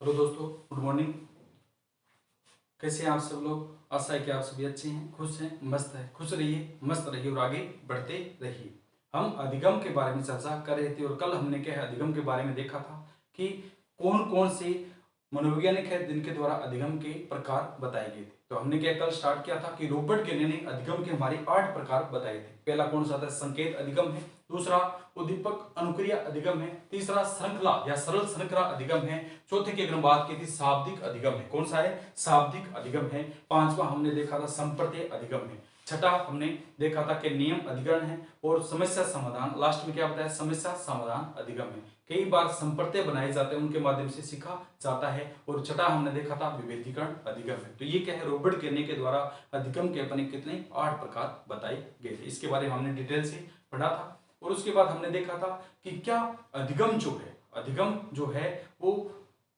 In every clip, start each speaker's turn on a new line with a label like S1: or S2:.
S1: Hello दोस्तों, good morning. कैसे हैं आप सब लोग? आशा है कि आप सभी अच्छे हैं, खुश हैं, मस्त है। खुश रहिए, मस्त रहिए और आगे बढ़ते रहिए। हम अधिगम के बारे में चर्चा कर रहे थे और कल हमने क्या है अधिगम के बारे में देखा था कि कौन कौन से मनोवैज्ञानिक है जिनके द्वारा अधिगम के प्रकार बताए गए थे। तो हमने क्या कल स्टार्ट किया था कि रॉबर्ट केने ने अधिगम के हमारे 8 प्रकार बताए थे। पहला कौन सा था? संकेत अधिगम है। दूसरा उद्दीपक अनुक्रिया अधिगम है। तीसरा श्रृंखला या सरल श्रृंखला अधिगम है। चौथे की अगर हम बात की थी शाब्दिक अधिगम है। कौन सा है? शाब्दिक अधिगम है। पांचवा हमने देखा था संप्रत्यय अधिगम है। छठा हमने देखा था कि नियम अधिकरण है। और समस्या समाधान, लास्ट में क्या बताया? समस्या समाधान अधिगम है। कई बार संप्रत्यय बनाए जाते हैं, उनके माध्यम से सीखा जाता है। और छठा हमने देखा था विभेदीकरण अधिगम है। तो ये क्या है? रॉबर्ट केने के द्वारा अधिगम के अपने कितने 8 प्रकार बताए गए थे। इसके बारे में हमने डिटेल से पढ़ा था। और उसके बाद हमने देखा था कि क्या अधिगम जो है वो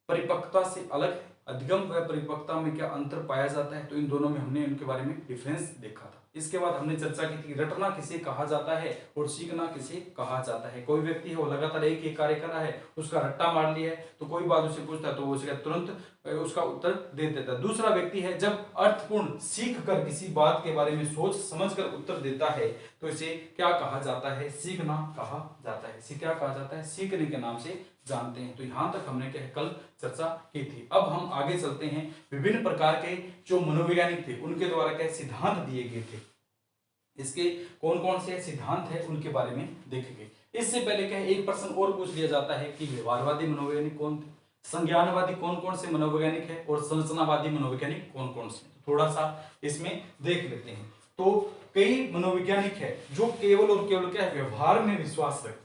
S1: परिपक्वता से अलग है। अधिगम व परिपक्वता में क्या अंतर पाया जाता है? तो इन दोनों में हमने इनके बारे में डिफरेंस देखा था। इसके बाद हमने चर्चा की थी रटना किसे कहा जाता है और सीखना किसे कहा जाता है। कोई व्यक्ति है वो लगातार एक ही कार्य कर रहा है, उसका रट्टा मार लिया है, तो कोई बात उसे पूछता है तो वो उसका तुरंत उसका उत्तर दे देता है। दूसरा व्यक्ति है जब अर्थपूर्ण सीख कर किसी बात के बारे में सोच समझ कर उत्तर देता है तो इसे क्या कहा जाता है? सीखना कहा जाता है। इसे क्या कहा जाता है? सीखने के नाम से जानते हैं। तो यहां तक हमने क्या कल चर्चा की थी। अब हम आगे चलते हैं। विभिन्न प्रकार के जो मनोवैज्ञानिक थे उनके द्वारा क्या सिद्धांत दिए गए थे, इसके कौन कौन से सिद्धांत है उनके बारे में देखेंगे। इससे पहले क्या एक प्रश्न और पूछ लिया जाता है कि व्यवहारवादी मनोवैज्ञानिक कौन थे, संज्ञानवादी कौन कौन से मनोवैज्ञानिक है और संरचनावादी मनोवैज्ञानिक कौन कौन से। थोड़ा सा इसमें देख लेते हैं। तो कई मनोवैज्ञानिक है जो केवल और केवल क्या है? व्यवहार में विश्वास रखते हैं।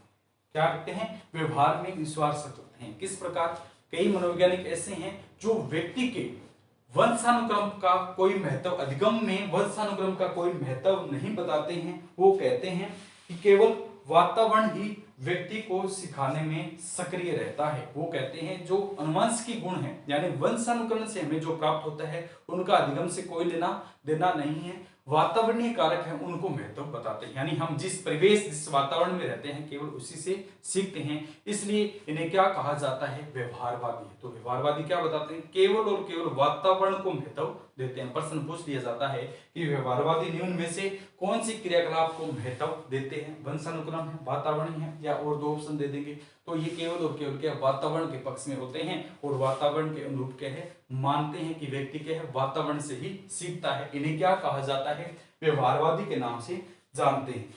S1: क्या रखते हैं? व्यवहार में विश्वास रखते हैं। किस प्रकार? कई मनोवैज्ञानिक ऐसे हैं जो व्यक्ति के वंशानुक्रम का कोई महत्व, अधिगम में वंशानुक्रम का कोई महत्व नहीं बताते हैं। वो कहते हैं कि केवल वातावरण ही व्यक्ति को सिखाने में सक्रिय रहता है। वो कहते हैं जो अनुवांशिक गुण है यानी वंशानुक्रम से हमें जो प्राप्त होता है उनका अधिगम से कोई लेना देना नहीं है। वातावरणीय कारक है उनको महत्व बताते हैं, यानी हम जिस परिवेश जिस वातावरण में रहते हैं केवल उसी से सीखते हैं। इसलिए इन्हें क्या कहा जाता है? व्यवहारवादी। तो व्यवहारवादी क्या बताते हैं? केवल और केवल वातावरण को महत्व देते हैं। प्रश्न पूछ लिया जाता है कि व्यवहारवादी निम्न में से कौन सी क्रियाकलाप को महत्व देते हैं? वंशानुक्रम है, वातावरण है, या और दो ऑप्शन दे देंगे। तो ये केवल और केवल क्या वातावरण के पक्ष में होते हैं और वातावरण के अनुरूप क्या है मानते हैं कि व्यक्ति क्या है वातावरण से ही सीखता है। इन्हें क्या कहा जाता है? व्यवहारवादी के नाम से जानते हैं।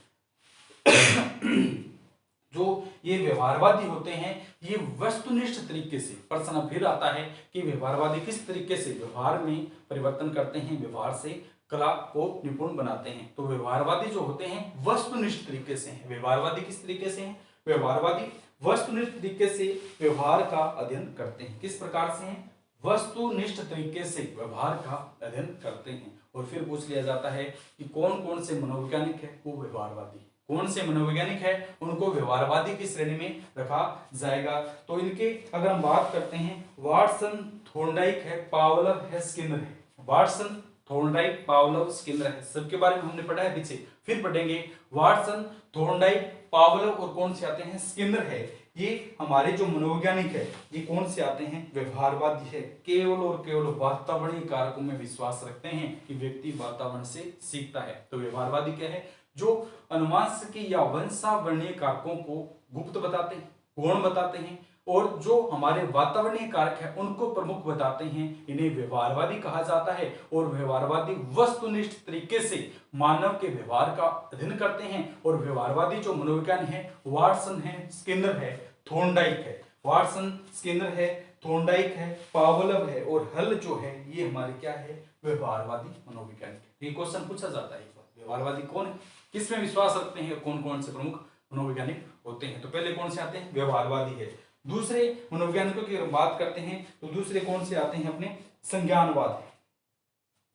S1: जो ये व्यवहारवादी होते हैं ये वस्तुनिष्ठ तरीके से, प्रश्न फिर आता है कि व्यवहारवादी किस तरीके से व्यवहार में परिवर्तन करते हैं, व्यवहार से कला को निपुण बनाते हैं। तो व्यवहारवादी जो होते हैं वस्तुनिष्ठ तरीके से हैं। व्यवहारवादी किस तरीके से हैं? व्यवहारवादी वस्तुनिष्ठ तरीके से व्यवहार का अध्ययन करते हैं। किस प्रकार से हैं? वस्तुनिष्ठ तरीके से व्यवहार का अध्ययन करते हैं। और फिर पूछ लिया जाता है कि कौन कौन से मनोवैज्ञानिक है वो व्यवहारवादी, कौन से मनोवैज्ञानिक है उनको व्यवहारवादी की श्रेणी में रखा जाएगा। तो इनके अगर हम बात करते हैं वाटसन, थॉर्नडाइक है, पावलोव है, स्किनर है। वाटसन, थॉर्नडाइक, पावलोव, स्किनर है। सबके बारे में हमने पढ़ा है पीछे, फिर पढ़ेंगे। वाटसन, थॉर्नडाइक, पावलोव और कौन से आते हैं? स्किनर है। ये हमारे जो मनोवैज्ञानिक है ये कौन से आते हैं? व्यवहारवादी है। केवल और केवल वातावरणीय कारकों में विश्वास रखते हैं कि व्यक्ति वातावरण से सीखता है। तो व्यवहारवादी क्या है? जो अनुवांशिकी या वंशावरणीय कारकों को गुप्त बताते हैं, गौण बताते हैं, और जो हमारे वातावरणीय कारक है उनको प्रमुख बताते हैं। इन्हें व्यवहारवादी कहा जाता है। और व्यवहारवादी वस्तुनिष्ठ तरीके से मानव के व्यवहार का अध्ययन करते हैं। और व्यवहारवादी जो मनोविज्ञान है वाटसन है, स्किनर है, थॉर्नडाइक है। वाटसन, स्किनर है, थॉर्नडाइक है, पावलोव है और हल जो है ये हमारे क्या है? व्यवहारवादी मनोविज्ञान है। ये क्वेश्चन पूछा जाता है व्यवहारवादी कौन है, किसमें विश्वास रखते हैं, कौन कौन से प्रमुख मनोवैज्ञानिक होते हैं। तो पहले कौन से आते हैं? व्यवहारवादी है। दूसरे मनोवैज्ञानिकों की बात करते हैं तो दूसरे कौन से आते हैं अपने? संज्ञानवाद।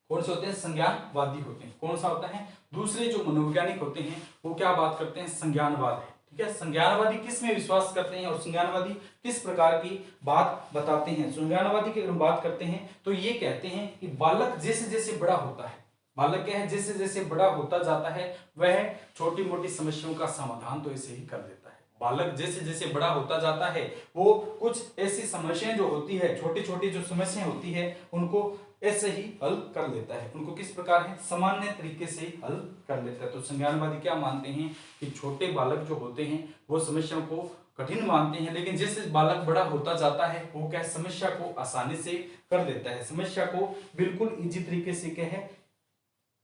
S1: कौन से होते हैं? संज्ञानवादी होते हैं। कौन सा होता है? दूसरे जो मनोवैज्ञानिक होते हैं वो क्या बात करते हैं? संज्ञानवाद है। ठीक है, संज्ञानवादी किस में विश्वास करते हैं और संज्ञानवादी किस प्रकार की बात बताते हैं? संज्ञानवादी की अगर बात करते हैं तो ये कहते हैं कि बालक जैसे जैसे बड़ा होता है, बालक क्या है जैसे जैसे बड़ा होता जाता है वह छोटी मोटी समस्याओं का समाधान तो इसे ही कर देता है। बालक जैसे जैसे बड़ा होता जाता है वो कुछ ऐसी समस्याएं जो होती है, छोटी छोटी जो समस्याएं होती है उनको ऐसे ही हल कर लेता है। उनको किस प्रकार है, सामान्य तरीके से हल कर लेता है। तो संज्ञानवादी क्या मानते हैं कि छोटे बालक जो होते हैं वो समस्याओं को कठिन मानते हैं, लेकिन जैसे बालक बड़ा होता जाता है वो क्या समस्या को आसानी से कर लेता है, समस्या को बिल्कुल इजी तरीके से क्या है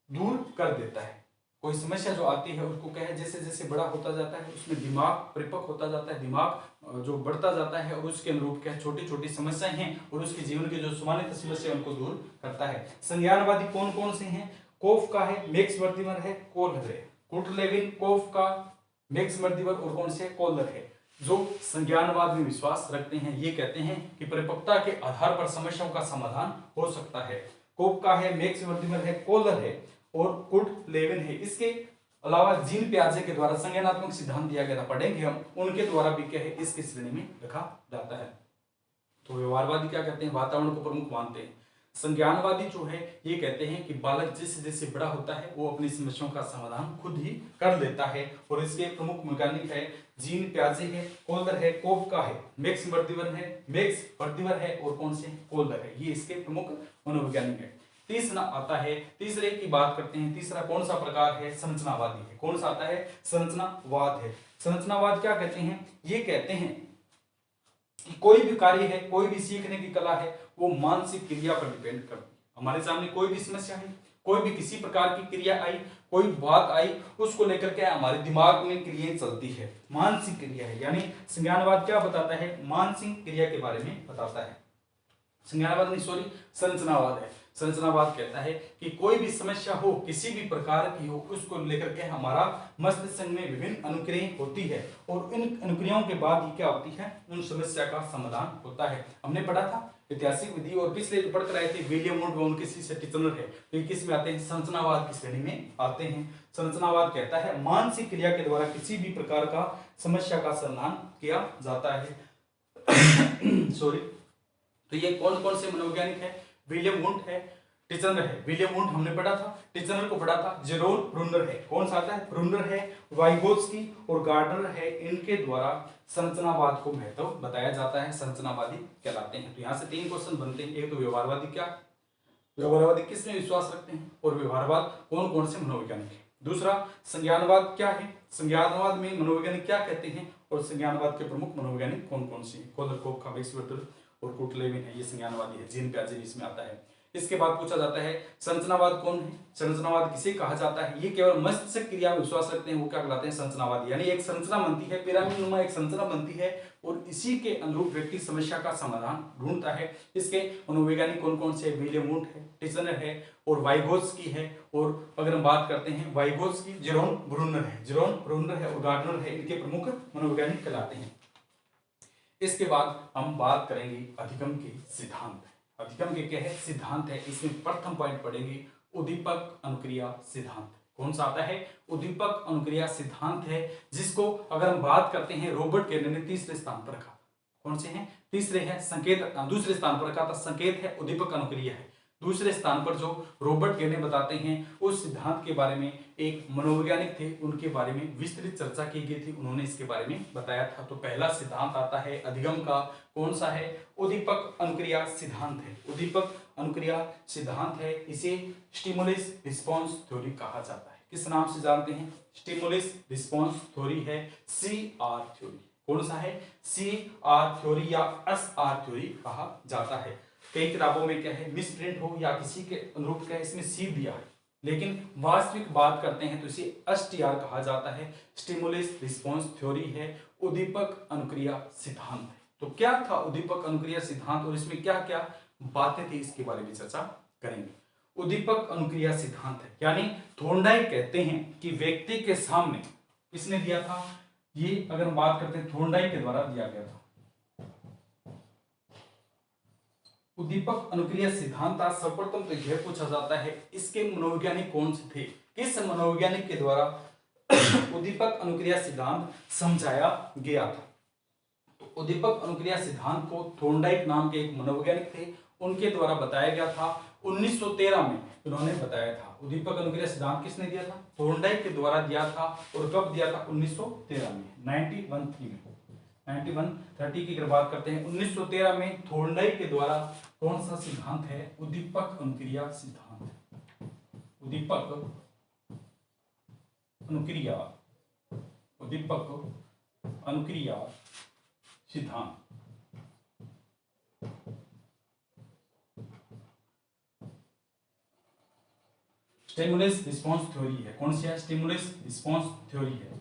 S1: दूर कर देता है। कोई समस्या जो आती है उसको क्या है जैसे जैसे बड़ा होता जाता है उसमें दिमाग परिपक्व होता जाता है, दिमाग जो बढ़ता जाता है और उसके अनुरूप क्या छोटी छोटी समस्याएं हैं और उसके जीवन की जो सामान्य समस्या उनको दूर करता है। संज्ञानवादी कौन कौन से हैं, कोफ का है, मैक्स वर्दिमर है, कोहलर है। कुर्टलेविन, कोफ का, मैक्स वर्दिमर और कौन से कोहलर है जो संज्ञानवाद में विश्वास रखते हैं। ये कहते हैं कि परिपक्वता के आधार पर समस्याओं का समाधान हो सकता है। कोफ का है, मैक्स वर्दिमर है, कोहलर है और कुर्टलेविन है। इसके अलावा जीन पियाजे के द्वारा संज्ञानात्मक सिद्धांत दिया गया था, पढ़ेंगे हम, उनके द्वारा भी क्या है इसकी श्रेणी में रखा जाता है। तो व्यवहारवादी क्या कहते हैं, वातावरण को प्रमुख मानते हैं। संज्ञानवादी जो है ये कहते हैं कि बालक जैसे जैसे बड़ा होता है वो अपनी समस्याओं का समाधान खुद ही कर लेता है और इसके प्रमुख वैज्ञानिक है जीन पियाजे है, कोहलर है, कोफ का है, मैक्स वर्दिमर है और कौन से कोहलर है। ये इसके प्रमुख मनोवैज्ञानिक है। तीसरा आता है, तीसरे की बात करते हैं, तीसरा कौन सा प्रकार है, संरचनावादी है। कौन सा आता है, संरचनावाद है। संरचनावाद क्या कहते हैं, ये कहते हैं कि कोई भी कार्य है, कोई भी सीखने की कला है वो मानसिक क्रिया पर डिपेंड करती है। हमारे सामने कोई भी समस्या है, कोई भी किसी प्रकार की क्रिया आई, कोई बात आई, उसको लेकर के हमारे दिमाग में क्रियाएं चलती है, मानसिक क्रिया है। यानी संज्ञानवाद क्या बताता है, मानसिक क्रिया के बारे में बताता है। संज्ञानवाद नहीं सॉरी संरचनावाद है। संरचनावाद कहता है कि कोई भी समस्या हो, किसी भी प्रकार की हो, उसको लेकर के हमारा मस्तिष्क में विभिन्न अनुक्रियाएं होती है और इन अनुक्रियाओं के बाद ही क्या होती है, उन समस्या का समाधान होता है। हमने पढ़ा था ऐतिहासिक विधि और पिछले जो पढ़कर आए थे विलियम वुड व उनके शिष्य टिचनर है, तो ये किस में आते हैं, संरचनावाद की श्रेणी में आते हैं। संरचनावाद कहता है मानसिक क्रिया के द्वारा किसी भी प्रकार का समस्या का समाधान किया जाता है। सॉरी, तो ये कौन कौन से मनोवैज्ञानिक है, विलियम वुंड है, टिचनर है। विलियम वुंड हमने पढ़ा था, टिचनर को पढ़ा था, जेरोन ब्रूनर है। कौन सा आता है, ब्रूनर है, वाइगोत्स्की और गार्डनर है। इनके द्वारा संरचनावाद को महत्व बताया जाता है, संरचनावादी कहलाते हैं। तो यहाँ से 3 क्वेश्चन बनते हैं। एक तो व्यवहारवादी क्या, व्यवहारवादी किस में विश्वास रखते हैं और व्यवहारवाद कौन कौन से मनोवैज्ञानिक है। दूसरा संज्ञानवाद क्या है, संज्ञानवाद में मनोवैज्ञानिक क्या कहते हैं और संज्ञानवाद के प्रमुख मनोवैज्ञानिक कौन कौन से हैं। कोहलर, कोफ, मैक्सवेल और कुर्टलेविन है, ये संज्ञानवादी है। जीन पियाजे इसमें आता है। इसके बाद पूछा जाता है संरचनावाद कौन है, संरचनावाद किसे कहा जाता है। ये केवल मस्तिष्क क्रिया में विश्वास रखते हैं, वो क्या कहलाते हैं, संरचनावादी। यानी एक संरचना बनती है, पिरामिड नुमा एक संरचना बनती है और इसी के अनुरूप व्यक्ति समस्या का समाधान ढूंढता है। इसके मनोवैज्ञानिक कौन कौन से, विलियम वुंड है, टिचनर है और वाइगोत्स्की है। और अगर हम बात करते हैं वाइगोत्स्की, जेरोन ब्रूनर है, जेरोन ब्रूनर है और गार्डनर है, इनके प्रमुख मनोवैज्ञानिक कहलाते हैं। इसके बाद हम बात करेंगे अधिगम के सिद्धांत। अधिगम के क्या है, सिद्धांत है। इसमें प्रथम पॉइंट पढ़ेंगे उद्दीपक अनुक्रिया सिद्धांत। कौन सा आता है, उद्दीपक अनुक्रिया सिद्धांत है, जिसको अगर हम बात करते हैं रॉबर्ट केने ने तीसरे स्थान पर रखा। कौन से हैं, तीसरे हैं, संकेत दूसरे स्थान पर रखा था, संकेत है, उद्दीपक अनुक्रिया है। दूसरे स्थान पर जो रॉबर्ट केने बताते हैं उस सिद्धांत के बारे में एक मनोवैज्ञानिक थे, उनके बारे में विस्तृत चर्चा की गई थी, उन्होंने इसके बारे में बताया था। तो पहला सिद्धांत आता है अधिगम का, कौन सा है, उद्दीपक अनुक्रिया सिद्धांत है। उद्दीपक अनुक्रिया सिद्धांत है, इसे स्टिमुलस रिस्पॉन्स थ्योरी कहा जाता है। किस नाम से जानते हैं, स्टिमुलस रिस्पॉन्स थ्योरी है, CR थ्योरी। कौन सा है, CR थ्योरी या SR थ्योरी कहा जाता है। कई किताबों में क्या है, मिस प्रिंट हो या किसी के अनुरूप क्या है, इसमें C दिया है, लेकिन वास्तविक बात करते हैं तो इसे STR कहा जाता है, स्टिमुलस रिस्पॉन्स थ्योरी है, उद्दीपक अनुक्रिया सिद्धांत है। तो क्या था उद्दीपक अनुक्रिया सिद्धांत और इसमें क्या क्या बातें थी, इसके बारे में चर्चा करेंगे। उद्दीपक अनुक्रिया सिद्धांत है, यानी थॉर्नडाइक कहते हैं कि व्यक्ति के सामने किसने दिया था, ये अगर हम बात करते हैं थॉर्नडाइक के द्वारा दिया गया था। उद्दीपक अनुक्रिया सिद्धांत आज सर्वप्रथम तो यह पूछा जाता है इसके मनोवैज्ञानिक कौन से थे, किस मनोवैज्ञानिक के द्वारा उद्दीपक अनुक्रिया सिद्धांत समझाया गया था। तो उद्दीपक अनुक्रिया सिद्धांत को थॉर्नडाइक नाम के एक मनोवैज्ञानिक थे, उनके द्वारा बताया गया था 1913 में इन्होंने बताया था। उद्दीपक अनुक्रिया सिद्धांत किसने दिया था? थॉर्नडाइक के द्वारा दिया था। और कब दिया था? 1913 में, 1930 की अगर बात करते हैं, 1913 में थॉर्नडाइक के द्वारा कौन सा सिद्धांत है? उद्दीपक अनुक्रिया सिद्धांत। उद्दीपक अनुक्रिया, उद्दीपक अनुक्रिया सिद्धांत। स्टिमुलस रिस्पांस थ्योरी है। कौन सी है? स्टिमुलस रिस्पांस थ्योरी है।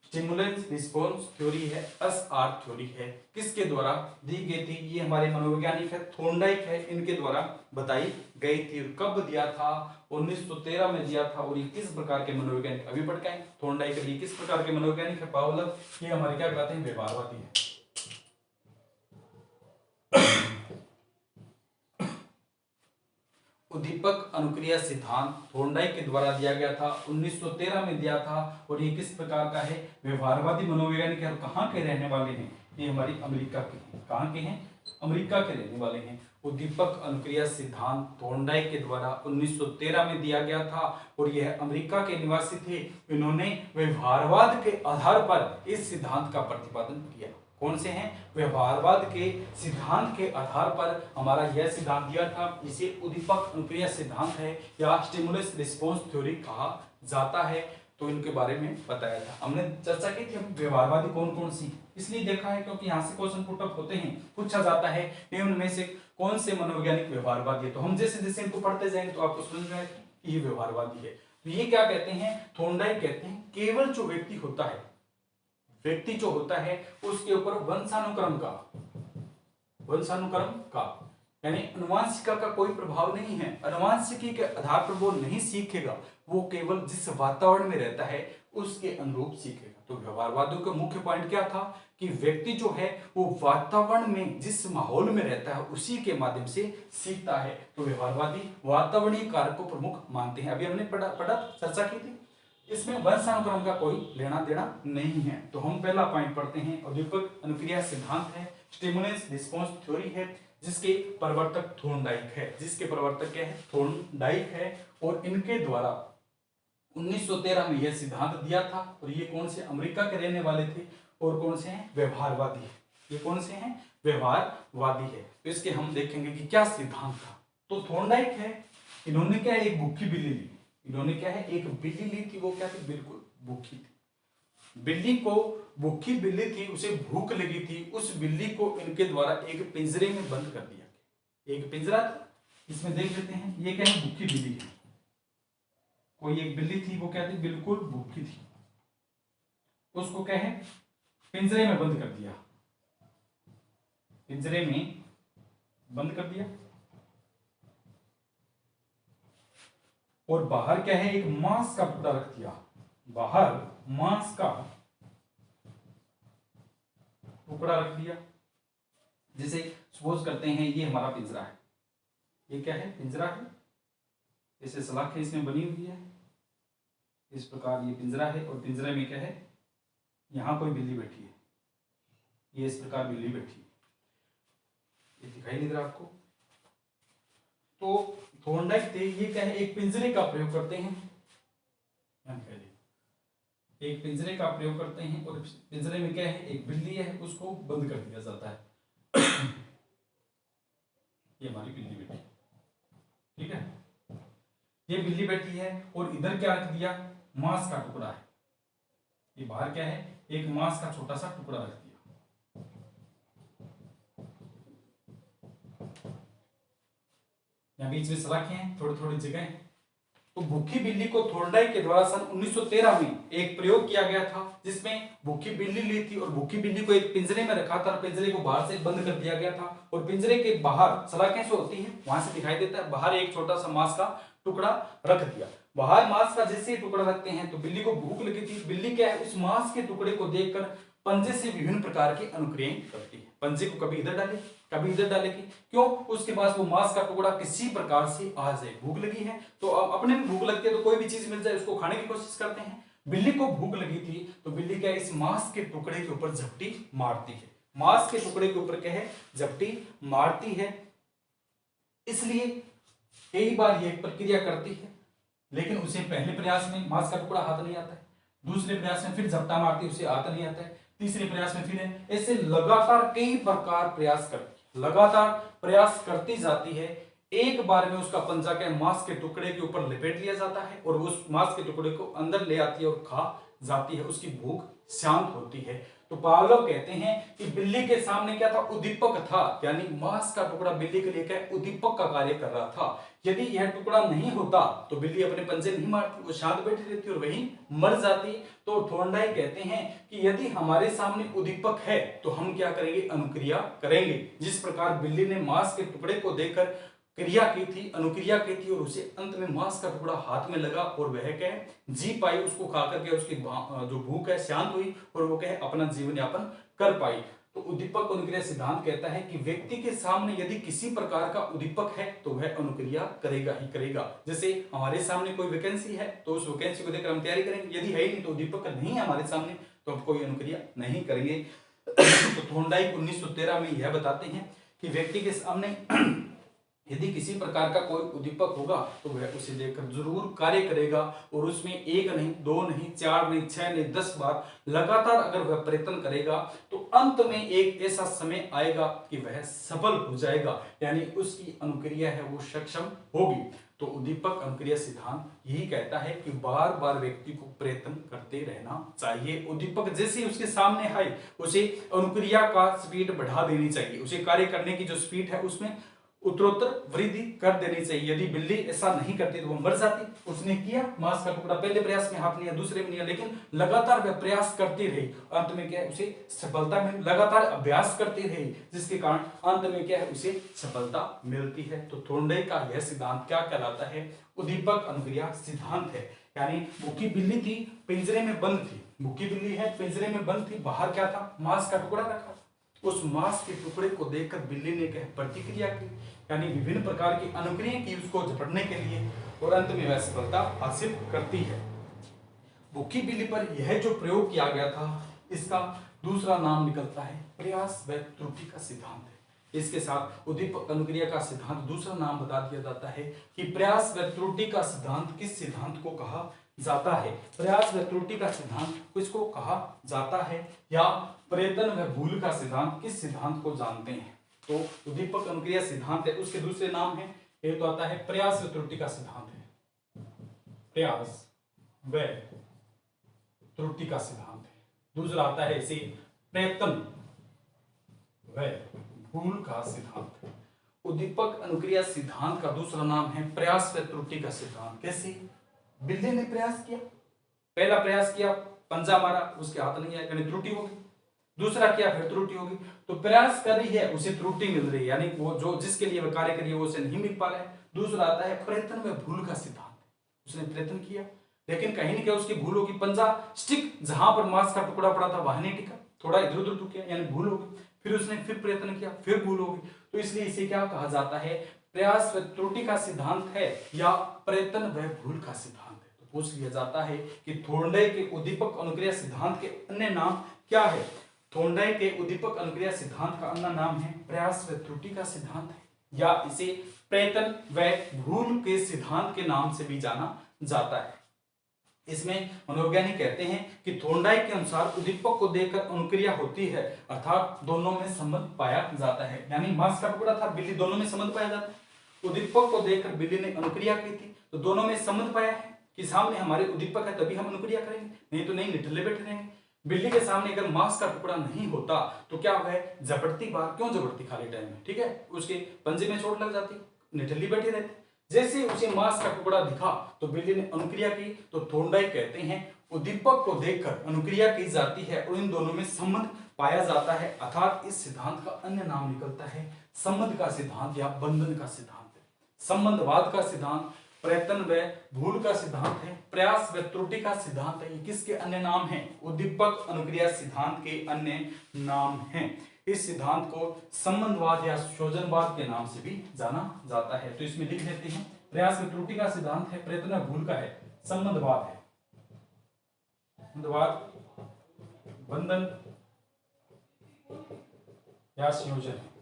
S1: स्टिमुलस रिस्पांस थ्योरी है, एसआर थ्योरी है। किसके द्वारा दी गई थी? ये हमारे मनोवैज्ञानिक है, थॉर्नडाइक है, इनके द्वारा बताई गई थी। और कब दिया था? 1913 में दिया था। और ये किस प्रकार के मनोवैज्ञानिक? अभी पढ़ के आए। थॉर्नडाइक ये किस प्रकार के मनोवैज्ञानिक है? पावलोव। ये हमारे क्या कहते हैं? व्यवहारवादी है। उद्दीपक अनुक्रिया सिद्धांत थॉर्नडाइक के द्वारा दिया गया था, 1913 में दिया था। और ये किस प्रकार का है? व्यवहारवादी मनोवैज्ञानिक है। और कहाँ के रहने वाले हैं? ये हमारी अमेरिका के हैं। कहाँ के हैं? अमेरिका के रहने वाले हैं। उद्दीपक अनुक्रिया सिद्धांत थॉर्नडाइक के द्वारा 1913 में दिया गया था। और यह अमेरिका के निवासी थे। इन्होंने व्यवहारवाद के आधार पर इस सिद्धांत का प्रतिपादन किया। कौन से हैं? व्यवहारवाद के सिद्धांत के आधार पर हमारा यह सिद्धांत दिया था। इसे उद्दीपक अनुक्रिया सिद्धांत है या स्टिमुलस रिस्पांस थ्योरी कहा जाता है। तो इनके बारे में बताया था। हमने चर्चा की थी व्यवहारवादी कौन कौन सी, इसलिए देखा है क्योंकि यहाँ से क्वेश्चन पुट अप होते हैं, पूछा जाता है निम्न में से कौन से मनोवैज्ञानिक व्यवहारवादी है। तो हम जैसे जैसे इनको पढ़ते जाएंगे तो आपको समझ में आएगा कि ये व्यवहारवादी है। तो ये क्या कहते हैं? थॉर्नडाइक कहते हैं केवल जो व्यक्ति होता है, व्यक्ति जो होता है उसके ऊपर वंशानुक्रम का यानी अनुवांशिका का कोई प्रभाव नहीं है। अनुवांशिकी के आधार पर वो नहीं सीखेगा, वो केवल जिस वातावरण में रहता है उसके अनुरूप सीखेगा। तो व्यवहारवादियों का मुख्य पॉइंट क्या था कि व्यक्ति जो है वो वातावरण में जिस माहौल में रहता है उसी के माध्यम से सीखता है। तो व्यवहारवादी वातावरणीय कारक को प्रमुख मानते हैं। अभी हमने पढ़ा चर्चा की थी, इसमें वंशानुक्रम का कोई लेना देना नहीं है। तो हम पहला पॉइंट पढ़ते हैं। उद्दीपक अनुक्रिया सिद्धांत है, स्टिमुलस रिस्पांस थ्योरी है, जिसके प्रवर्तक थॉर्नडाइक है। जिसके प्रवर्तक क्या है? थॉर्नडाइक है। और इनके द्वारा 1913 में यह सिद्धांत दिया था। और ये कौन से? अमेरिका के रहने वाले थे। और कौन से हैं? व्यवहारवादी। ये कौन से हैं? व्यवहारवादी है। तो इसके हम देखेंगे कि क्या सिद्धांत था। तो थॉर्नडाइक है, इन्होंने क्या है? एक भूखी बिल्ली ली। इन्होंने क्या है? एक बिल्ली ली थी। वो क्या थी? बिल्कुल भूखी थी। बिल्ली को, भूखी बिल्ली थी, उसे भूख लगी थी। उस बिल्ली को इनके द्वारा एक पिंजरे में बंद कर दिया। एक पिंजरा था, इसमें देख लेते हैं। ये क्या है? भूखी बिल्ली है। कोई एक बिल्ली थी, वो क्या थी? बिल्कुल भूखी थी। उसको क्या है? पिंजरे में बंद कर दिया। पिंजरे में बंद कर दिया। और बाहर क्या है? एक मांस का टुकड़ा रख दिया। बाहर मांस का टुकड़ा रख दिया। जैसे सपोज करते हैं ये हमारा पिंजरा है। ये क्या है? पिंजरा है। जैसे सलाखें इसमें बनी हुई है, इस प्रकार ये पिंजरा है। और पिंजरे में क्या है? यहां कोई बिल्ली बैठी है। ये इस प्रकार बिल्ली बैठी है। ये दिखाई नहीं दे रहा आपको? तो थॉर्नडाइक थे, ये क्या है? एक पिंजरे का प्रयोग करते हैं। एक पिंजरे का प्रयोग करते हैं। और पिंजरे में क्या है? एक बिल्ली है, उसको बंद कर दिया जाता है। ये हमारी बिल्ली बैठी, ठीक है? ये बिल्ली बैठी है। और इधर क्या रख दिया? मांस का टुकड़ा है। ये बाहर क्या है? एक मांस का छोटा सा टुकड़ा रख दिया। यहाँ बीच में सलाखें हैं, थोड़ी थोड़ी जगह। तो भूखी बिल्ली को थॉर्नडाइक के द्वारा सन 1913 में एक प्रयोग किया गया था, जिसमें भूखी बिल्ली ली थी और भूखी बिल्ली को एक पिंजरे में रखा था। और पिंजरे को बाहर से बंद कर दिया गया था। और पिंजरे के बाहर सलाखें जो होती हैं वहां से दिखाई देता है, बाहर एक छोटा सा मांस का टुकड़ा रख दिया। बाहर मांस का जैसे ही टुकड़ा रखते हैं तो बिल्ली को भूख लगी थी। बिल्ली क्या है? उस मांस के टुकड़े को देखकर पंजे से विभिन्न प्रकार की अनुक्रियाएं करती है। पंजे को कभी इधर डाले, कभी इधर डालेगी। क्यों? उसके पास वो मांस का टुकड़ा किसी प्रकार से आ जाए। भूख लगी है तो अपने भी भूख लगती है, तो कोई भी चीज मिल जाए उसको खाने की कोशिश करते हैं। बिल्ली को भूख लगी थी तो बिल्ली क्या है? इस मांस के टुकड़े के ऊपर झपटी मारती है। मांस के टुकड़े के ऊपर क्या है? झपटी मारती है। इसलिए कई बार ये एक प्रक्रिया करती है, लेकिन उसे पहले प्रयास में मांस का टुकड़ा हाथ नहीं आता है, दूसरे प्रयास में फिर झपटा मारती है, उसे हाथ नहीं आता है, तीसरे प्रयास में फिर है, ऐसे लगातार कई प्रकार प्रयास करती है, लगातार प्रयास करती जाती है। एक बार में उसका पंजा के मांस के टुकड़े के ऊपर लपेट लिया जाता है और उस मांस के टुकड़े को अंदर ले आती है और खा जाती है, उसकी भूख शांत होती है। तो पावलोव कहते हैं कि बिल्ली के सामने क्या था, उद्दीपक था, यानी मांस का टुकड़ा बिल्ली के लिए क्या उद्दीपक का कार्य कर रहा था। यदि यह टुकड़ा नहीं होता तो बिल्ली अपने पंजे नहीं मारती, वो शांत बैठी रहती और वहीं मर जाती। तो थोर्नडाइक कहते हैं कि यदि हमारे सामने उद्दीपक है तो हम क्या करेंगे, अनुक्रिया करेंगे। जिस प्रकार बिल्ली ने मांस के टुकड़े को देखकर क्रिया की थी, अनुक्रिया की थी, और उसे अंत में मांस का टुकड़ा हाथ में लगा और वह क्या जी पाई, उसको खाकर के उसकी जो भूख है शांत हुई और वो क्या अपना जीवन यापन कर पाई। तो उद्दीपक अनुक्रिया सिद्धांत कहता है कि व्यक्ति के सामने यदि किसी प्रकार का उद्दीपक है तो वह अनुक्रिया करेगा ही करेगा। जैसे हमारे सामने कोई वैकेंसी है तो उस वैकेंसी को देखकर हम तैयारी करेंगे, यदि है ही नहीं तो उद्दीपक नहीं है हमारे सामने तो हम कोई अनुक्रिया नहीं करेंगे। तो थोर्नडाइक 1913 में यह बताते हैं कि व्यक्ति के सामने यदि किसी प्रकार का कोई उद्दीपक होगा तो वह उसे देखकर जरूर कार्य करेगा, और उसमें एक नहीं, दो नहीं, चार नहीं, छह नहीं, 10 बार लगातार अगर वह प्रयत्न करेगा तो अंत में एक ऐसा समय आएगा कि वह सफल हो जाएगा, यानी उसकी अनुक्रिया है वो सक्षम होगी। तो उद्दीपक अनुक्रिया सिद्धांत यही कहता है कि बार बार व्यक्ति को प्रयत्न करते रहना चाहिए। उद्दीपक जैसे उसके सामने आए उसे अनुक्रिया का स्पीड बढ़ा देनी चाहिए, उसे कार्य करने की जो स्पीड है उसमें उत्तरोत्तर वृद्धि कर देनी चाहिए। यदि बिल्ली ऐसा नहीं करती तो वो मर जाती। उसने किया, मांस का टुकड़ा पहले प्रयास में हाथ लिया, दूसरे में लिया, लेकिन लगातार वह प्रयास करती रही, अंत में क्या है उसे सफलता मिली। लगातार अभ्यास करती रही जिसके कारण अंत में क्या है उसे सफलता मिलती है। तो थोर्नडाइक का यह सिद्धांत क्या कहलाता है, उद्दीपक अनुक्रिया सिद्धांत है। यानी भूखी बिल्ली थी, पिंजरे में बंद थी, भूखी बिल्ली है, पिंजरे में बंद थी, बाहर क्या था, मांस का टुकड़ा रखा। उस मांस के टुकड़े को देखकर बिल्ली ने क्या प्रतिक्रिया की, यानी विभिन्न प्रकार की अनुक्रिया की उसको झपटने के लिए, और अंत में वह सफलता हासिल करती है। भूखी बिल्ली पर यह जो प्रयोग किया गया था इसका दूसरा नाम निकलता है प्रयास व त्रुटि का सिद्धांत है। इसके साथ उद्दीपक अनुक्रिया का सिद्धांत दूसरा नाम बता दिया जाता है कि प्रयास व त्रुटि का सिद्धांत किस सिद्धांत को कहा जाता है। प्रयास व त्रुटि का सिद्धांत किसको कहा जाता है, या प्रयत्न व भूल का सिद्धांत किस सिद्धांत को जानते हैं। तो उद्दीपक अनुक्रिया सिद्धांत है, उसके दूसरे नाम है, एक तो आता है प्रयास व त्रुटि का सिद्धांत है, प्रयास व त्रुटि का सिद्धांत है। दूसरा आता है इसे प्रयत्न व भूल का सिद्धांत। उद्दीपक अनुक्रिया सिद्धांत का दूसरा नाम है प्रयास व त्रुटि का सिद्धांत। कैसे, बिल्ली ने प्रयास किया, पहला प्रयास किया, पंजा मारा, उसके हाथ नहीं आया, यानी त्रुटि होगी। दूसरा किया, फिर त्रुटि होगी। तो प्रयास कर रही है, उसे त्रुटि मिल रही है, यानी वो जो जिसके लिए वह कार्य करिए वो उसे नहीं मिल पा रहा है। दूसरा आता है प्रयत्न व भूल का सिद्धांत। उसने प्रयत्न किया लेकिन कहीं न कहीं उसकी भूल होगी, पंजा स्टिक जहां पर मांस का टुकड़ा पड़ा था वहां नहीं टिका, थोड़ा इधर उधर टूट गया, यानी भूल होगी। फिर उसने फिर प्रयत्न किया, फिर भूल होगी। तो इसलिए इसे क्या कहा जाता है, प्रयास व त्रुटि का सिद्धांत है या प्रयत्न व भूल का सिद्धांत है। तो पूछ लिया जाता है कि थोर्नडाइक के उद्दीपक अनुक्रिया सिद्धांत के अन्य नाम क्या है। थोर्नडाइक के उद्दीपक अनुक्रिया सिद्धांत का अन्य नाम है प्रयास व त्रुटि का सिद्धांत है, या इसे प्रयत्न व भूल के सिद्धांत के नाम से भी जाना जाता है। इसमें मनोवैज्ञानिक कहते हैं कि थोर्नडाइक के अनुसार उद्दीपक को देखकर अनुक्रिया होती है, अर्थात दोनों में संबंध पाया जाता है। यानी मांस का टुकड़ा था, बिल्ली, दोनों में संबंध पाया जाता है। उद्दीपक को देखकर बिल्ली ने अनुक्रिया की थी तो दोनों में संबंध पाया है कि सामने हमारे उद्दीपक है तभी हम अनुक्रिया करेंगे, नहीं तो नहीं, निठल्ले बैठे रहेंगे। बिल्ली के सामने अगर मांस का टुकड़ा नहीं होता तो क्या हुआ, झपटती बाहर, क्यों झपटती खाली टाइम में, ठीक है, उसके पंजे में चोट लग जाती, निठल्ली बैठी रहती। जैसे उसे मांस का टुकड़ा दिखा तो बिल्ली ने अनुक्रिया की। तो थोर्नडाइक कहते हैं उद्दीपक को देखकर अनुक्रिया की जाती है और इन दोनों में संबंध पाया जाता है, अर्थात इस सिद्धांत का अन्य नाम निकलता है संबंध का सिद्धांत या बंधन का सिद्धांत। संबंधवाद का सिद्धांत, प्रयत्न व भूल का सिद्धांत है, प्रयास व त्रुटि का सिद्धांत है। ये किसके अन्य नाम हैं, उद्दीपक अनुक्रिया सिद्धांत के अन्य नाम हैं। इस सिद्धांत को संबंधवाद या संयोजनवाद के नाम से भी जाना जाता है। तो इसमें लिख देते हैं, प्रयास व त्रुटि का सिद्धांत है, प्रयत्न व भूल का है, संबंधवाद है, संबंधवाद, बंधन या संयोजन है,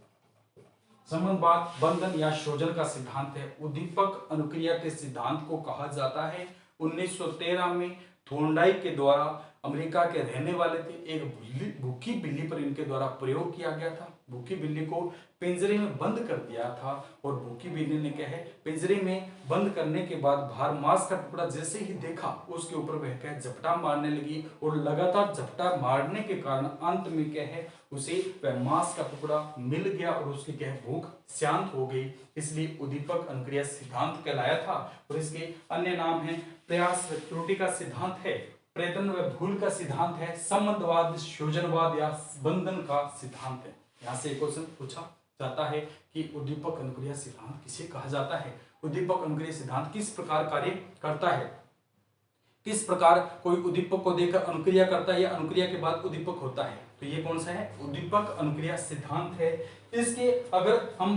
S1: संबंधवाद, बंधन या शोषण का सिद्धांत है। उद्दीपक अनुक्रिया के सिद्धांत को कहा जाता है 1913 में थोर्नडाइक के द्वारा अमेरिका के रहने वाले थे एक भूखी बिल्ली पर इनके द्वारा प्रयोग किया गया था। भूखी बिल्ली को पिंजरे में बंद कर दिया था और भूखी बिल्ली ने क्या है पिंजरे में बंद करने के बाद बाहर मांस का टुकड़ा जैसे ही देखा उसके ऊपर वह क्या झपटा मारने लगी और लगातार झपटा मारने के कारण अंत में क्या है उसे वह मांस का टुकड़ा मिल गया और उसकी क्या है भूख शांत हो गई। इसलिए उद्दीपक अनुक्रिया सिद्धांत कहलाया था। और इसके अन्य नाम है प्रयास त्रुटि का सिद्धांत है, प्रयत्न व भूल का सिद्धांत है, संबंधवाद, सृजनवाद या बंधन का सिद्धांत है। यहाँ से एक क्वेश्चन पूछा जाता है कि उद्दीपक अनुक्रिया सिद्धांत किसे कहा जाता है। उद्दीपक अनुक्रिया सिद्धांत किस प्रकार कार्य करता है, किस प्रकार कोई उद्दीपक को देकर अनुक्रिया करता है या अनुक्रिया के बाद उद्दीपक होता है। तो ये कौन सा है, उद्दीपक अनुक्रिया सिद्धांत है। इसके अगर हम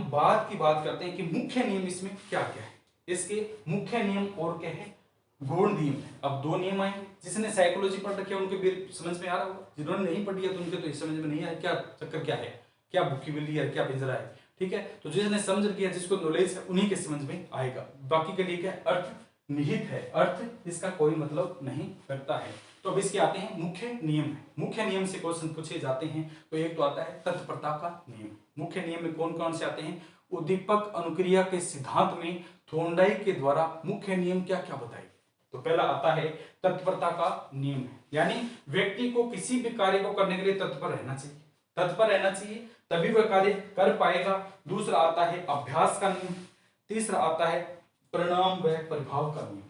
S1: की बात करते हैं कि मुख्य नियम इसमें क्या क्या है, इसके मुख्य नियम और क्या है गौण नियम है। अब दो नियम आए, जिसने साइकोलॉजी पढ़ रखी है उनके भी समझ में आ रहा होगा, जिन्होंने नहीं पढ़ी है तो उनके तो समझ में नहीं आया क्या चक्कर क्या है, क्या भूखी बिल्ली है, क्या पिंजरा है। ठीक है, तो जिसने समझ रखी है, जिसको नॉलेज है उन्हीं के समझ में आएगा। बाकी के लिए क्या अर्थ निहित है, अर्थ इसका कोई मतलब नहीं रखता है। तो अब इसके आते हैं मुख्य नियम है। मुख्य नियम से क्वेश्चन पूछे जाते हैं तो एक तो आता है तत्परता का नियम। मुख्य नियम में कौन कौन से आते हैं, उद्दीपक अनुक्रिया के सिद्धांत में थोर्नडाइक के द्वारा मुख्य नियम क्या क्या बताए। तो पहला आता है तत्परता का नियम है, यानी व्यक्ति को किसी भी कार्य को करने के लिए तत्पर रहना चाहिए, तत्पर रहना चाहिए तभी वह कार्य कर पाएगा। दूसरा आता है अभ्यास का नियम, तीसरा आता है परिणाम व प्रभाव का नियम।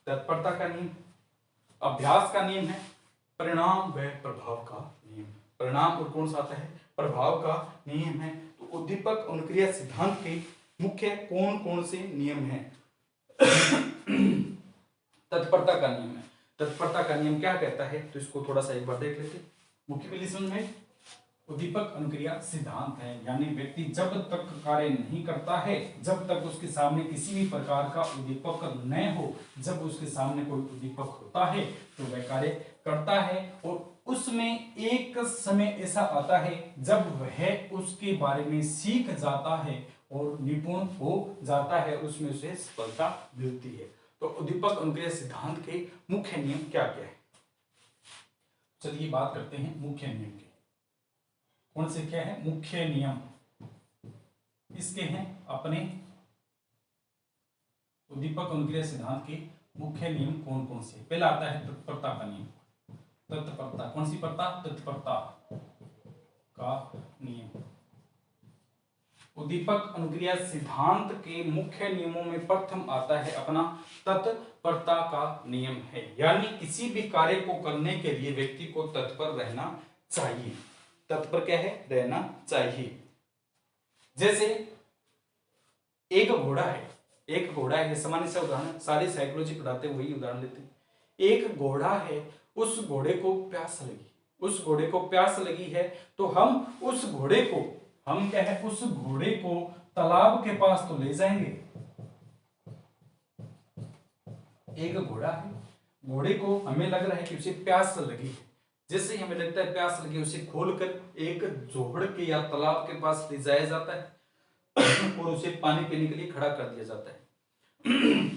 S1: तत्परता का नियम, अभ्यास का नियम है, परिणाम व प्रभाव का नियम। परिणाम और कौन सा आता है, प्रभाव का नियम है। तो उद्दीपक अनुक्रिया सिद्धांत के मुख्य कौन कौन से नियम हैं। तत्परता का नियम है। तत्परता का नियम क्या कहता है, तो इसको थोड़ा सा एक बार देख लेते। मुख्य विश्लेषण में उद्दीपक अनुक्रिया सिद्धांत है, यानी व्यक्ति जब तक कार्य नहीं करता है, जब तक उसके सामने किसी भी प्रकार का उद्दीपक न हो, जब उसके सामने कोई उद्दीपक होता है तो वह कार्य करता है। और उसमें एक समय ऐसा आता है जब वह उसके बारे में सीख जाता है और निपुण हो जाता है, उसमें उसे सफलता मिलती है। तो उद्दीपक अनुक्रिया सिद्धांत के मुख्य नियम क्या क्या है, चलिए बात करते हैं मुख्य नियम के। कौन से क्या है मुख्य नियम, इसके हैं अपने उद्दीपक अनुक्रिया सिद्धांत के मुख्य नियम कौन कौन से। पहला आता है तत्परता का नियम। तत्परता, कौन सी परता, तत्परता का नियम। उद्दीपक अनुक्रिया सिद्धांत के मुख्य नियमों में प्रथम आता है अपना तत्परता का नियम है, यानी किसी भी कार्य को करने के लिए व्यक्ति को तत्पर रहना चाहिए। तत्पर क्या है, रहना चाहिए। जैसे एक घोड़ा है, एक घोड़ा है, सामान्य सा उदाहरण, सारी साइकोलॉजी पढ़ाते वही उदाहरण लेते हैं। एक घोड़ा है, उस घोड़े को प्यास लगी, उस घोड़े को प्यास लगी है तो हम उस घोड़े को, हम क्या है उस घोड़े को तालाब के पास तो ले जाएंगे। एक घोड़ा है, घोड़े को हमें लग रहा है कि उसे प्यास लगी है, जैसे ही हमें लगता है प्यास लगी उसे खोलकर एक जोहड़ के या तालाब के पास ले जाया जाता है और उसे पानी पीने के लिए खड़ा कर दिया जाता है।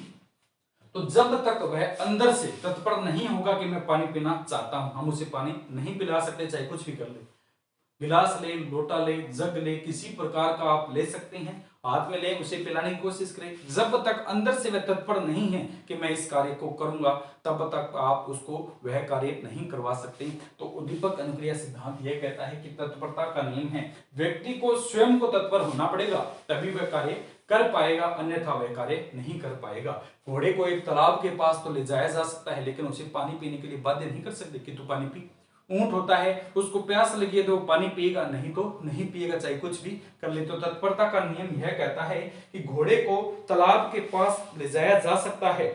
S1: तो जब तक वह अंदर से तत्पर नहीं होगा कि मैं पानी पीना चाहता हूं, हम उसे पानी नहीं पिला सकते, चाहे कुछ भी कर ले, गिलास ले, लोटा ले, जग ले, किसी प्रकार का आप ले सकते हैं, हाथ में ले, उसे पिलाने की कोशिश करें। जब तक अंदर से वह तत्पर नहीं है कि मैं इस कार्य को करूंगा, तब तक आप उसको वह कार्य नहीं करवा सकते। तो उद्दीपक अनुक्रिया सिद्धांत यह कहता है कि तत्परता का नियम है, व्यक्ति को स्वयं को तत्पर होना पड़ेगा तभी वह कार्य कर पाएगा, अन्यथा वह कार्य नहीं कर पाएगा। घोड़े को एक तालाब के पास तो ले जाया जा सकता है, लेकिन उसे पानी पीने के लिए बाध्य नहीं कर सकते कि तू पानी पी। ऊंट होता है, उसको प्यास लगी है तो पानी पिएगा, नहीं तो नहीं पिएगा, चाहे कुछ भी कर ले। तो तत्परता का नियम यह कहता है कि घोड़े को तालाब के पास ले जाया जा सकता है,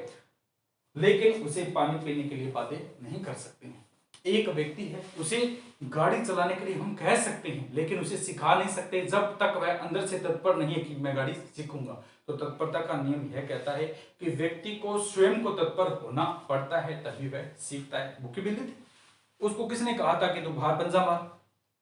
S1: लेकिन उसे पानी पीने के लिए बाध्य नहीं कर सकते हैं। एक व्यक्ति है, उसे गाड़ी चलाने के लिए हम कह सकते हैं, लेकिन उसे सिखा नहीं सकते जब तक वह अंदर से तत्पर नहीं है कि मैं गाड़ी सीखूंगा। तो तत्परता का नियम यह कहता है कि व्यक्ति को स्वयं को तत्पर होना पड़ता है तभी वह सीखता है। भूखी बिल्ली थी, उसको किसने कहा था कि तू बाहर पंजा मार,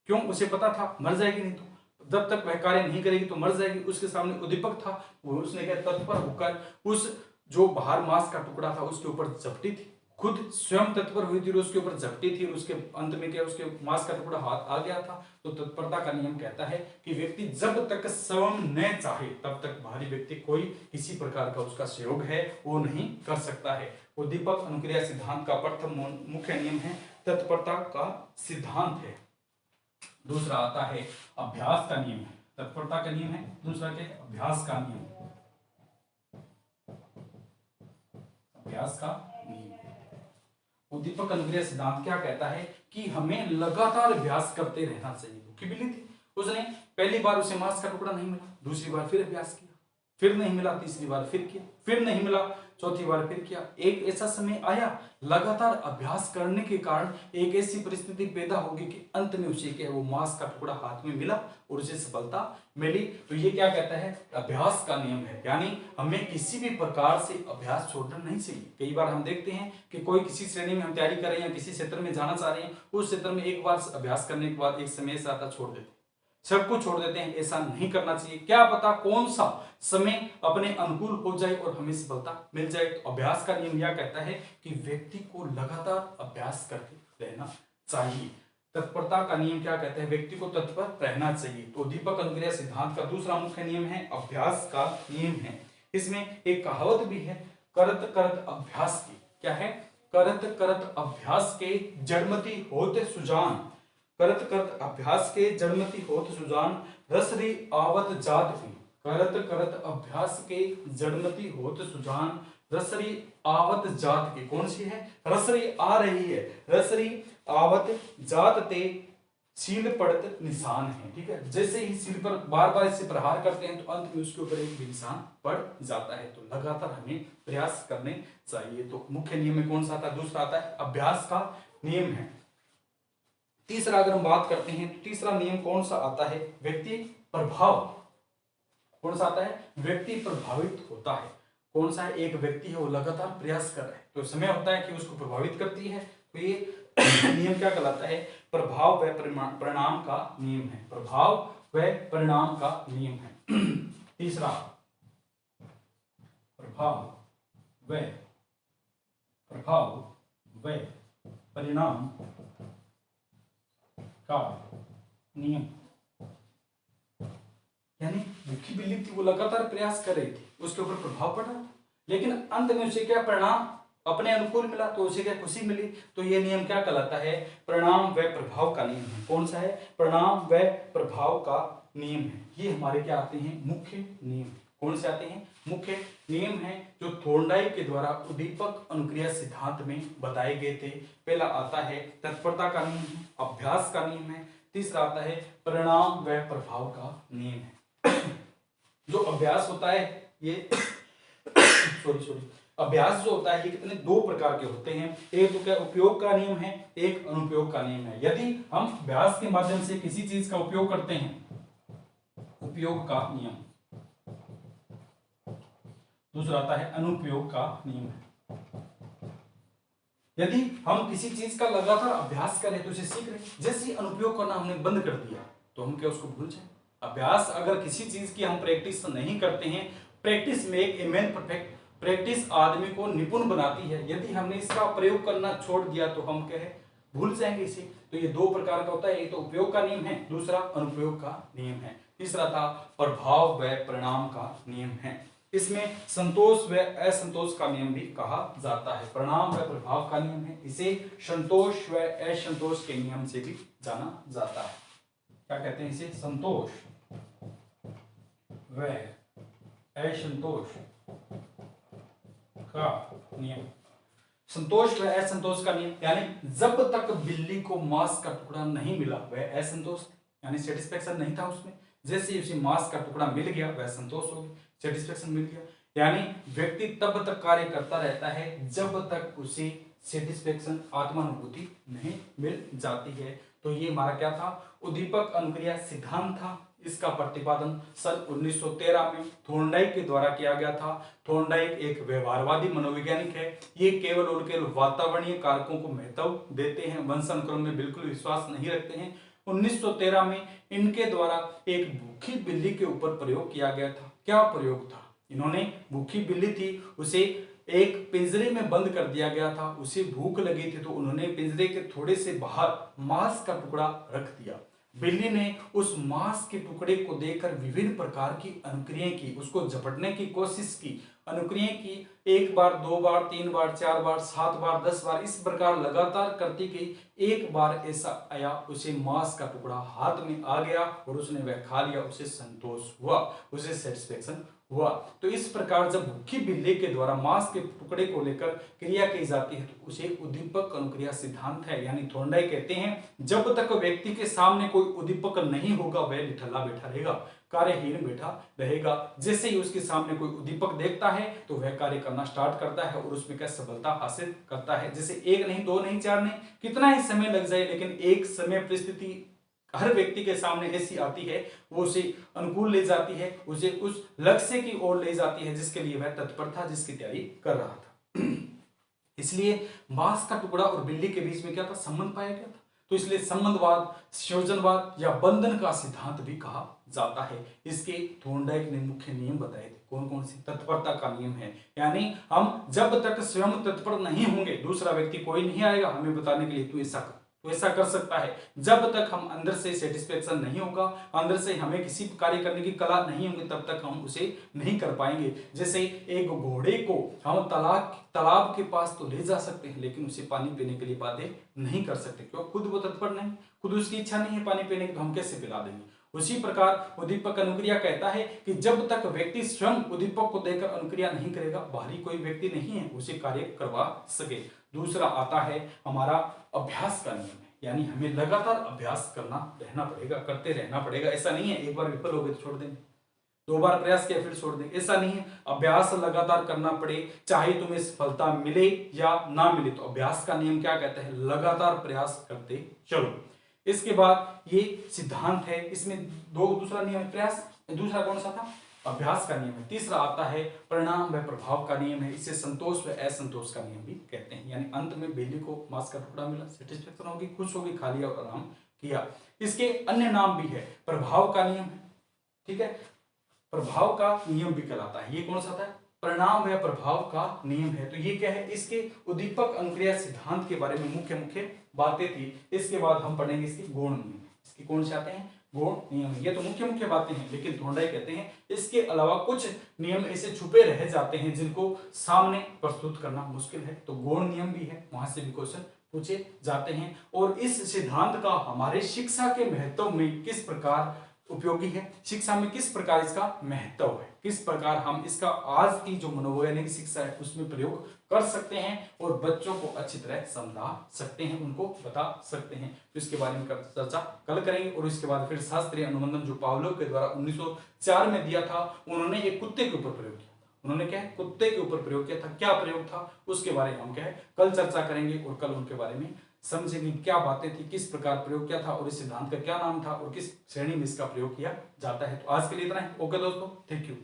S1: क्यों, उसे पता था मर जाएगी नहीं तो जब तक वह कार्य नहीं करेगी तो मर जाएगी। उसके सामने उद्दीपक था, वो उसने क्या तत्पर होकर उस जो बाहर मांस का टुकड़ा था उसके ऊपर झपटी थी, खुद स्वयं तत्पर हुई थी और उसके ऊपर झपटी थी, और उसके अंत में क्या उसके मांस का टुकड़ा हाथ आ गया था। तो तत्परता का नियम कहता है कि व्यक्ति जब तक स्वयं न चाहे तब तक बाहरी व्यक्ति कोई किसी प्रकार का उसका सहयोग है वो नहीं कर सकता है। उद्दीपक अनुक्रिया सिद्धांत का प्रथम मुख्य नियम है तत्परता का सिद्धांत है। दूसरा आता है अभ्यास का नियम है। तत्परता का नियम है, दूसरा क्या अभ्यास का नियम, अभ्यास का नियम। उद्दीपक अनुक्रिया सिद्धांत क्या कहता है कि हमें लगातार अभ्यास करते रहना चाहिए। भूखी बिल्ली थी, उसने पहली बार उसे मांस का टुकड़ा नहीं मिला, दूसरी बार फिर अभ्यास किया, फिर नहीं मिला, तीसरी बार फिर किया, फिर नहीं मिला, चौथी बार फिर किया। एक ऐसा समय आया लगातार अभ्यास करने के कारण एक ऐसी परिस्थिति पैदा होगी कि अंत में उसे क्या वो मांस का टुकड़ा हाथ में मिला और उसे सफलता मिली। तो ये क्या कहता है अभ्यास का नियम है, यानी हमें किसी भी प्रकार से अभ्यास छोड़ना नहीं चाहिए। कई बार हम देखते हैं कि कोई किसी श्रेणी में हम तैयारी कर रहे हैं या किसी क्षेत्र में जाना चाह रहे हैं, उस क्षेत्र में एक बार अभ्यास करने के बाद एक समय ऐसा आता छोड़ देते, सब कुछ छोड़ देते हैं। ऐसा नहीं करना चाहिए, क्या पता कौन सा समय अपने अनुकूल हो जाए और हमें सफलता मिल जाए। तो अभ्यास का नियम यह कहता है कि व्यक्ति को लगातार अभ्यास करते रहना चाहिए। तत्परता का नियम क्या कहता है व्यक्ति को तत्पर रहना चाहिए। तो उद्दीपक अनुक्रिया सिद्धांत का दूसरा मुख्य नियम है अभ्यास का नियम है। इसमें एक कहावत भी है, करत करत अभ्यास की, क्या है, करत करत अभ्यास के जड़मति होते सुजान, करत करत अभ्यास के जड़मति होत सुजान, रसरी आवत जात की। करत करत अभ्यास के जड़मति होत सुजान, रसरी आवत जात की। कौन सी है, रसरी आ रही है, रसरी आवत जात ते सील पड़त निशान है। ठीक है, जैसे ही सील पर बार बार इससे प्रहार करते हैं तो अंत में उसके ऊपर एक भी निशान पड़ जाता है। तो लगातार हमें प्रयास करने चाहिए। तो मुख्य नियम में कौन सा आता है, दूसरा आता है अभ्यास का नियम है। तीसरा अगर हम बात करते हैं तो तीसरा नियम कौन सा आता है, व्यक्ति प्रभाव। कौन सा आता है, व्यक्ति प्रभावित होता है। कौन सा है, एक व्यक्ति है वो लगातार प्रयास कर रहा है तो समय होता है कि उसको प्रभावित करती है। तो ये नियम क्या कहलाता है, प्रभाव व परिणाम का नियम है। प्रभाव व परिणाम का नियम है। तीसरा प्रभाव व परिणाम का नियम, यानी भूखी बिल्ली थी वो लगातार प्रयास कर रही थी, उसके ऊपर प्रभाव पड़ा लेकिन अंत में उसे क्या परिणाम अपने अनुकूल मिला, तो उसे क्या खुशी मिली। तो ये नियम क्या कहलाता है, परिणाम व प्रभाव का नियम है। कौन सा है, परिणाम व प्रभाव का नियम है। ये हमारे क्या आते हैं, मुख्य नियम। कौन से आते हैं, मुख्य नियम है जो थॉर्नडाइक के द्वारा उद्दीपक अनुक्रिया सिद्धांत में बताए गए थे। पहला आता है तत्परता का नियम है, अभ्यास का नियम है, तीसरा आता है परिणाम व प्रभाव का नियम है। जो अभ्यास होता है ये सॉरी अभ्यास जो होता है ये कितने दो प्रकार के होते हैं। एक तो क्या उपयोग का नियम है, एक अनुपयोग का नियम है। यदि हम अभ्यास के माध्यम से किसी चीज का उपयोग करते हैं, उपयोग का नियम, दूसरा आता है अनुपयोग का नियम है। यदि हम किसी चीज का लगातार अभ्यास करें तो उसे सीख रहे, जैसे ही अनुपयोग करना हमने बंद कर दिया तो हम क्या उसको भूल जाए। अभ्यास अगर किसी चीज की हम प्रैक्टिस नहीं करते हैं, practice make a man perfect, practice आदमी को निपुण बनाती है। यदि हमने इसका प्रयोग करना छोड़ दिया तो हम क्या है भूल जाएंगे इसे। तो ये दो प्रकार का होता है, एक तो उपयोग का नियम है, दूसरा अनुपयोग का नियम है। तीसरा था प्रभाव व परिणाम का नियम है। इसमें संतोष व असंतोष का नियम भी कहा जाता है। परिणाम व प्रभाव का नियम है, इसे संतोष व असंतोष के नियम से भी जाना जाता है। क्या कहते हैं इसे, संतोष व असंतोष का नियम। संतोष व असंतोष का नियम यानी जब तक बिल्ली को मांस का टुकड़ा नहीं मिला वह असंतोष यानी सेटिस्फेक्शन नहीं था उसमें, जैसे ही उसे मांस का टुकड़ा मिल गया वह संतोष हो गया, सेटिस्फेक्शन मिल गया। यानी व्यक्ति तब तक कार्य करता रहता है जब तक उसे सेटिस्फेक्शन आत्मानुभूति नहीं मिल जाती है। तो ये हमारा क्या था, उद्दीपक अनुक्रिया सिद्धांत था। इसका प्रतिपादन सन 1913 में थॉर्नडाइक के द्वारा किया गया था। थॉर्नडाइक एक व्यवहारवादी मनोवैज्ञानिक है। ये केवल और केवल वातावरणीय कारकों को महत्व देते हैं, वंशानुक्रम में बिल्कुल विश्वास नहीं रखते हैं। 1913 में इनके द्वारा एक भूखी बिल्ली के ऊपर प्रयोग किया गया था। क्या प्रयोग था? इन्होंने भूखी बिल्ली थी, उसे एक पिंजरे में बंद कर दिया गया था, उसे भूख लगी थी तो उन्होंने पिंजरे के थोड़े से बाहर मांस का टुकड़ा रख दिया। बिल्ली ने उस मांस के टुकड़े को देखकर विभिन्न प्रकार की अनुक्रियाएं की, उसको झपटने की कोशिश की, अनुक्रियाएं की, 1 बार 2 बार 3 बार 4 बार 7 बार 10 बार, इस प्रकार लगातार करती गई। एक बार ऐसा आया, उसे मांस का टुकड़ा हाथ में आ गया और उसने वह खा लिया, उसे संतोष हुआ, उसे सेटिस्फेक्शन हुआ। तो इस प्रकार जब भूखी बिल्ली के द्वारा मांस के टुकड़े को लेकर क्रिया की जाती है तो उसे उद्दीपक अनुक्रिया सिद्धांत है, यानी थॉर्नडाइक कहते हैं। जब तक व्यक्ति के सामने कोई उद्दीपक नहीं होगा वह निठल्ला बैठा रहेगा, कार्यहीन बैठा रहेगा। जैसे ही उसके सामने कोई उद्दीपक देखता है तो वह कार्य करना स्टार्ट करता है और उसमें क्या सफलता हासिल करता है। जैसे 1 नहीं 2 नहीं 4 नहीं, कितना ही समय लग जाए, लेकिन एक समय परिस्थिति हर व्यक्ति के सामने ऐसी आती है, वो उसे अनुकूल ले जाती है, उसे उस लक्ष्य की ओर ले जाती है जिसके लिए वह तत्पर था, जिसकी तैयारी कर रहा था। इसलिए मांस का टुकड़ा और बिल्ली के बीच में क्या था? संबंध पाया गया था। तो इसलिए संबंधवाद, संयोजनवाद या बंधन का सिद्धांत भी कहा जाता है। इसके थॉर्नडाइक ने मुख्य नियम बताए थे। कौन कौन से? तत्परता का नियम है, यानी हम जब तक स्वयं तत्पर नहीं होंगे, दूसरा व्यक्ति कोई नहीं आएगा हमें बताने के लिए तू ऐसा कर, तो ऐसा कर सकता है। जब तक हम अंदर से सेटिस्फेक्शन नहीं होगा, अंदर से हमें किसी कार्य करने की कला नहीं होगी, तब तक हम उसे नहीं कर पाएंगे। जैसे एक घोड़े को हम तालाब के पास तो ले जा सकते हैं, लेकिन उसे पानी पीने के लिए बाध्य नहीं कर सकते, क्योंकि खुद वो तत्पर नहीं, खुद उसकी इच्छा नहीं है पानी पीने की, तो हम कैसे पिला देंगे। उसी प्रकार उद्दीपक अनुक्रिया कहता है कि जब तक व्यक्ति स्वयं उद्दीपक को देकर अनुक्रिया नहीं करेगा, बाहरी कोई व्यक्ति नहीं है उसे कार्य करवा सके। दूसरा आता है हमारा अभ्यास का नियम है, यानी हमें लगातार अभ्यास करना रहना पड़ेगा, करते रहना पड़ेगा। ऐसा नहीं है एक बार विफल हो गए तो छोड़ देंगे, 2 बार प्रयास किया फिर छोड़ देंगे, ऐसा नहीं है। अभ्यास लगातार करना पड़े, चाहे तुम्हें सफलता मिले या ना मिले। तो अभ्यास का नियम क्या कहता है? लगातार प्रयास करते चलो। इसके बाद ये सिद्धांत है, इसमें दूसरा नियम प्रयास, दूसरा कौन सा था? अभ्यास का नियम है। तीसरा आता है परिणाम व प्रभाव का नियम है, इसे संतोष व असंतोष का नियम भी कहते हैं। यानी अंत में बिल्ली को मांस का टुकड़ा मिला, सेटिस्फेक्शन होगी, खुश होगी, खा लिया और आराम किया। इसके अन्य नाम भी है, प्रभाव का नियम है, ठीक है, प्रभाव का नियम भी कहलाता है। ये कौन सा था? परिणाम व प्रभाव का नियम है। तो ये क्या है? इसके उद्दीपक अनुक्रिया सिद्धांत के बारे में मुख्य मुख्य बातें थी। इसके बाद हम पढ़ेंगे इसके गुण नियम। इसके कौन से आते हैं? गुण नियम। ये तो मुख्य मुख्य बातें हैं, लेकिन थॉर्नडाइक कहते हैं इसके अलावा कुछ नियम ऐसे छुपे रह जाते हैं जिनको सामने प्रस्तुत करना मुश्किल है। तो गुण नियम भी है, वहां से भी क्वेश्चन पूछे जाते हैं। और इस सिद्धांत का हमारे शिक्षा के महत्व में किस प्रकार उपयोगी है, शिक्षा में किस प्रकार इसका महत्व है, किस प्रकार हम इसका आज की जो मनोवैज्ञानिक शिक्षा है उसमें प्रयोग कर सकते हैं और बच्चों को अच्छी तरह समझा सकते हैं, उनको बता सकते हैं। तो इसके बारे में चर्चा कल करेंगे। और इसके बाद फिर शास्त्रीय अनुबंधन जो पावलोव के द्वारा 1904 में दिया था, उन्होंने एक कुत्ते के ऊपर प्रयोग किया था। उन्होंने क्या है? कुत्ते के ऊपर प्रयोग किया था। क्या प्रयोग था उसके बारे में हम क्या है कल चर्चा करेंगे और कल उनके बारे में समझेंगे क्या बातें थी, किस प्रकार प्रयोग किया था और इस सिद्धांत का क्या नाम था और किस श्रेणी में इसका प्रयोग किया जाता है। तो आज के लिए इतना ही। ओके दोस्तों, थैंक यू।